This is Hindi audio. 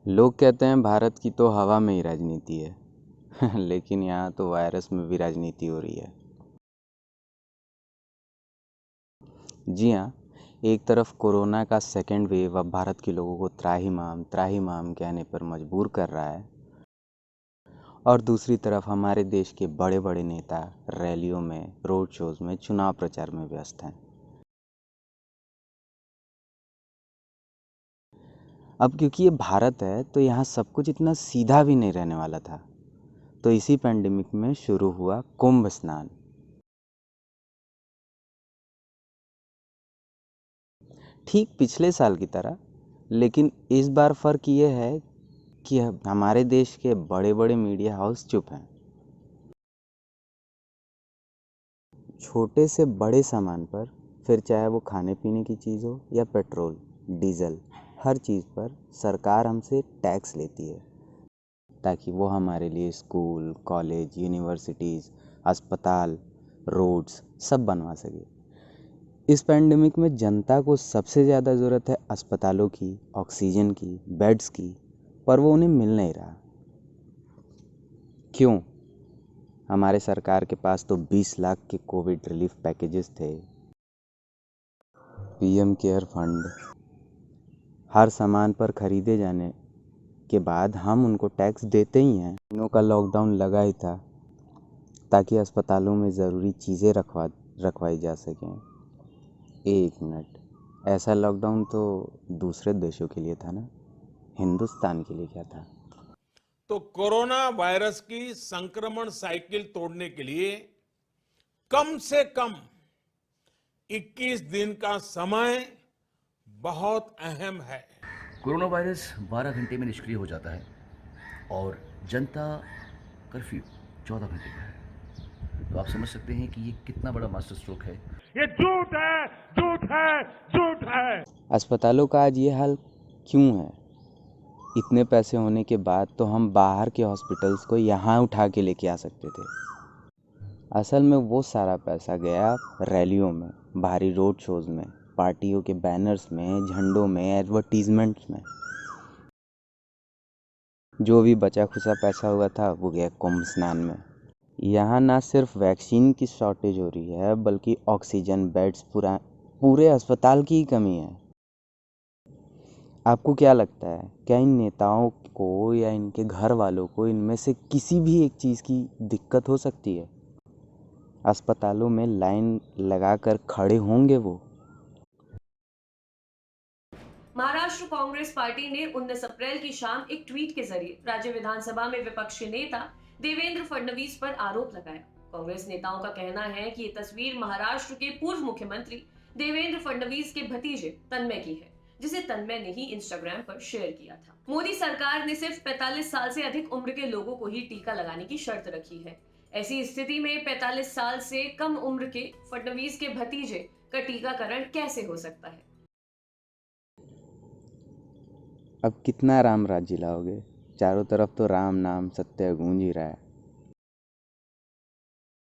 लोग कहते हैं भारत की तो हवा में ही राजनीति है लेकिन यहाँ तो वायरस में भी राजनीति हो रही है। जी हाँ, एक तरफ कोरोना का सेकेंड वेव अब भारत के लोगों को त्राहिमाम कहने पर मजबूर कर रहा है और दूसरी तरफ हमारे देश के बड़े बड़े नेता रैलियों में, रोड शोज में, चुनाव प्रचार में व्यस्त हैं। अब क्योंकि ये भारत है तो यहाँ सब कुछ इतना सीधा भी नहीं रहने वाला था। तो इसी पैंडेमिक में शुरू हुआ कुंभ स्नान। ठीक पिछले साल की तरह, लेकिन इस बार फर्क ये है कि हमारे देश के बड़े बड़े मीडिया हाउस चुप हैं। छोटे से बड़े सामान पर, फिर चाहे वो खाने पीने की चीज़ हो या पेट्रोल, डीजल, हर चीज़ पर सरकार हमसे टैक्स लेती है ताकि वो हमारे लिए स्कूल, कॉलेज, यूनिवर्सिटीज़, अस्पताल, रोड्स सब बनवा सके। इस पैंडेमिक में जनता को सबसे ज़्यादा ज़रूरत है अस्पतालों की, ऑक्सीजन की, बेड्स की, पर वो उन्हें मिल नहीं रहा। क्यों? हमारे सरकार के पास तो 20 लाख के कोविड रिलीफ पैकेजेस थे, पीएम केयर फंड, हर सामान पर खरीदे जाने के बाद हम उनको टैक्स देते ही हैं। दिनों का लॉकडाउन लगा ही था ताकि अस्पतालों में ज़रूरी चीज़ें रखवाई जा सकें। एक मिनट, ऐसा लॉकडाउन तो दूसरे देशों के लिए था ना, हिंदुस्तान के लिए क्या था? तो कोरोना वायरस की संक्रमण साइकिल तोड़ने के लिए कम से कम 21 दिन का समय बहुत अहम है। कोरोना वायरस 12 घंटे में निष्क्रिय हो जाता है और जनता कर्फ्यू 14 घंटे का है। तो आप समझ सकते हैं कि ये कितना बड़ा मास्टर स्ट्रोक है। ये झूठ है, झूठ है, झूठ है। अस्पतालों का आज ये हाल क्यों है? इतने पैसे होने के बाद तो हम बाहर के हॉस्पिटल्स को यहाँ उठा के लेके आ सकते थे। असल में वो सारा पैसा गया रैलियों में, भारी रोड शोज में, पार्टियों के बैनर्स में, झंडों में, एडवर्टीजमेंट्स में। जो भी बचा खुचा पैसा हुआ था वो गया कुंभ स्नान में। यहाँ ना सिर्फ वैक्सीन की शॉर्टेज हो रही है बल्कि ऑक्सीजन बेड्स पूरे अस्पताल की ही कमी है। आपको क्या लगता है, क्या इन नेताओं को या इनके घर वालों को इनमें से किसी भी एक चीज़ की दिक्कत हो सकती है? अस्पतालों में लाइन लगाकर खड़े होंगे वो? महाराष्ट्र कांग्रेस पार्टी ने 19 अप्रैल की शाम एक ट्वीट के जरिए राज्य विधानसभा में विपक्षी नेता देवेंद्र फडणवीस पर आरोप लगाया। कांग्रेस नेताओं का कहना है कि ये तस्वीर महाराष्ट्र के पूर्व मुख्यमंत्री देवेंद्र फडणवीस के भतीजे तन्मय की है, जिसे तन्मय ने ही इंस्टाग्राम पर शेयर किया था। मोदी सरकार ने सिर्फ 45 साल से अधिक उम्र के लोगों को ही टीका लगाने की शर्त रखी है। ऐसी स्थिति में 45 साल से कम उम्र के फडणवीस के भतीजे का टीकाकरण कैसे हो सकता है? अब कितना राम राज्य लाओगे? चारों तरफ तो राम नाम सत्य गूंज ही रहा है।